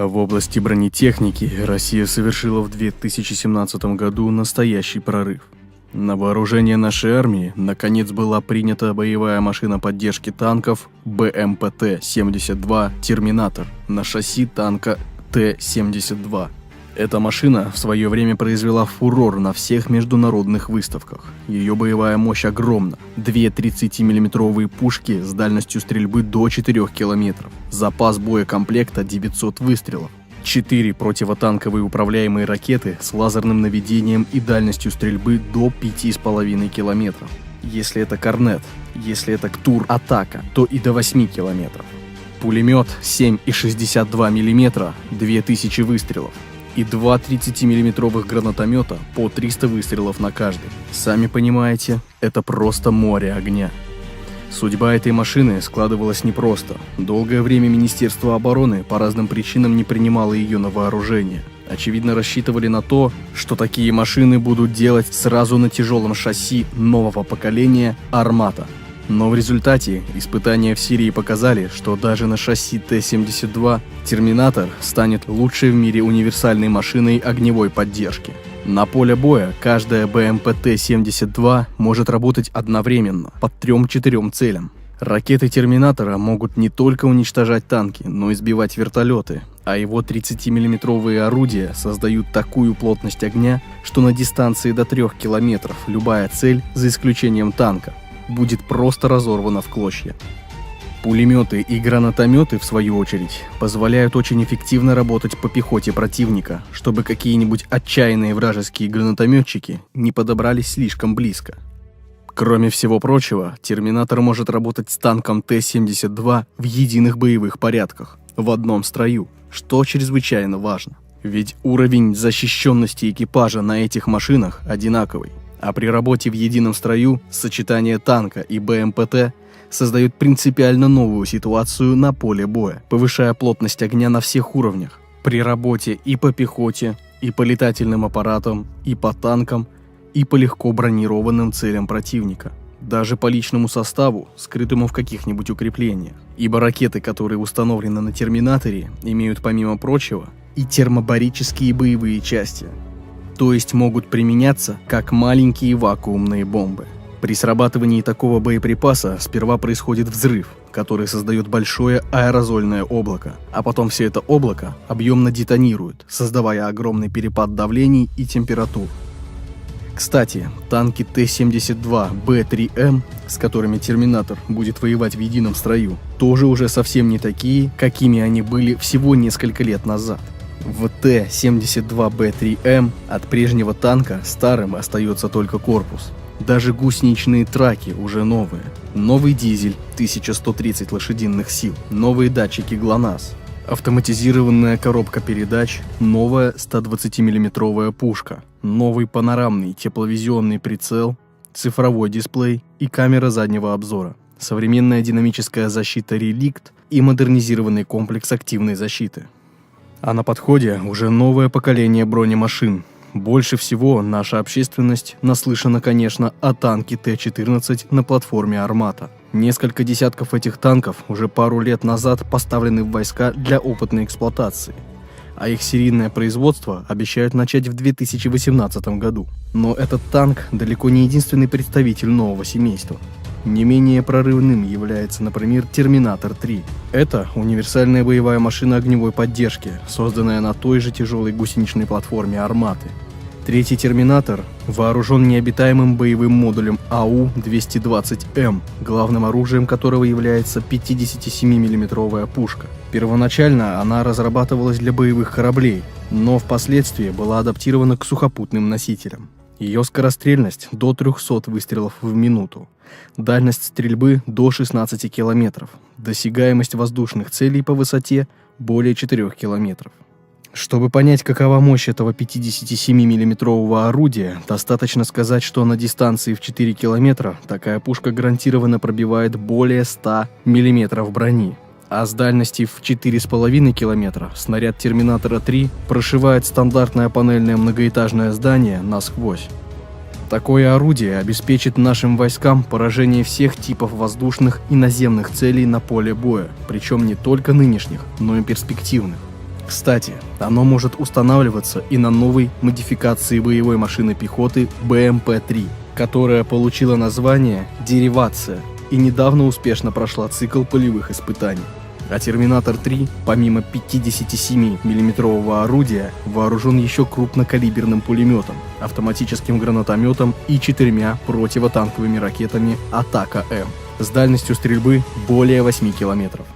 В области бронетехники Россия совершила в 2017 году настоящий прорыв. На вооружение нашей армии наконец была принята боевая машина поддержки танков БМПТ-72 «Терминатор» на шасси танка Т-72. Эта машина в свое время произвела фурор на всех международных выставках. Ее боевая мощь огромна. 2 30-мм пушки с дальностью стрельбы до 4 км. Запас боекомплекта 900 выстрелов. 4 противотанковые управляемые ракеты с лазерным наведением и дальностью стрельбы до 5,5 км. Если это корнет, если это КТУР-Атака, то и до 8 км. Пулемет 7,62 мм, 2000 выстрелов. И 2 30-мм гранатомета по 300 выстрелов на каждый. Сами понимаете, это просто море огня. Судьба этой машины складывалась непросто. Долгое время Министерство обороны по разным причинам не принимало ее на вооружение. Очевидно, рассчитывали на то, что такие машины будут делать сразу на тяжелом шасси нового поколения «Армата». Но в результате испытания в Сирии показали, что даже на шасси Т-72 «Терминатор» станет лучшей в мире универсальной машиной огневой поддержки. На поле боя каждая БМПТ-72 может работать одновременно под 3-4 целям. Ракеты «Терминатора» могут не только уничтожать танки, но и сбивать вертолеты, а его 30-мм орудия создают такую плотность огня, что на дистанции до 3 км любая цель, за исключением танка, будет просто разорвана в клочья. Пулеметы и гранатометы, в свою очередь, позволяют очень эффективно работать по пехоте противника, чтобы какие-нибудь отчаянные вражеские гранатометчики не подобрались слишком близко. Кроме всего прочего, «Терминатор» может работать с танком Т-72 в единых боевых порядках, в одном строю, что чрезвычайно важно. Ведь уровень защищенности экипажа на этих машинах одинаковый. А при работе в едином строю сочетание танка и БМПТ создает принципиально новую ситуацию на поле боя, повышая плотность огня на всех уровнях. При работе и по пехоте, и по летательным аппаратам, и по танкам, и по легко бронированным целям противника. Даже по личному составу, скрытому в каких-нибудь укреплениях. Ибо ракеты, которые установлены на «Терминаторе», имеют, помимо прочего, и термобарические боевые части. То есть могут применяться как маленькие вакуумные бомбы. При срабатывании такого боеприпаса сперва происходит взрыв, который создает большое аэрозольное облако, а потом все это облако объемно детонирует, создавая огромный перепад давлений и температур. Кстати, танки Т-72Б3М, с которыми «Терминатор» будет воевать в едином строю, тоже уже совсем не такие, какими они были всего несколько лет назад. В Т-72Б3М от прежнего танка старым остается только корпус. Даже гусеничные траки уже новые. Новый дизель, 1130 лошадиных сил, новые датчики ГЛОНАСС, автоматизированная коробка передач, новая 120-мм пушка, новый панорамный тепловизионный прицел, цифровой дисплей и камера заднего обзора, современная динамическая защита «Реликт» и модернизированный комплекс активной защиты. А на подходе уже новое поколение бронемашин. Больше всего наша общественность наслышана, конечно, о танке Т-14 на платформе «Армата». Несколько десятков этих танков уже пару лет назад поставлены в войска для опытной эксплуатации, а их серийное производство обещают начать в 2018 году. Но этот танк далеко не единственный представитель нового семейства. Не менее прорывным является, например, «Терминатор-3». Это универсальная боевая машина огневой поддержки, созданная на той же тяжелой гусеничной платформе «Арматы». Третий «Терминатор» вооружен необитаемым боевым модулем АУ-220М, главным оружием которого является 57-мм пушка. Первоначально она разрабатывалась для боевых кораблей, но впоследствии была адаптирована к сухопутным носителям. Ее скорострельность до 300 выстрелов в минуту, дальность стрельбы до 16 км, досягаемость воздушных целей по высоте более 4 км. Чтобы понять, какова мощь этого 57-мм орудия, достаточно сказать, что на дистанции в 4 км такая пушка гарантированно пробивает более 100 мм брони. А с дальности в 4,5 км снаряд «Терминатора-3» прошивает стандартное панельное многоэтажное здание насквозь. Такое орудие обеспечит нашим войскам поражение всех типов воздушных и наземных целей на поле боя, причем не только нынешних, но и перспективных. Кстати, оно может устанавливаться и на новой модификации боевой машины пехоты БМП-3, которая получила название «Деривация» и недавно успешно прошла цикл полевых испытаний. А Терминатор 3, помимо 57 миллиметрового орудия, вооружен еще крупнокалиберным пулеметом, автоматическим гранатометом и 4 противотанковыми ракетами «Атака-М» с дальностью стрельбы более 8 километров.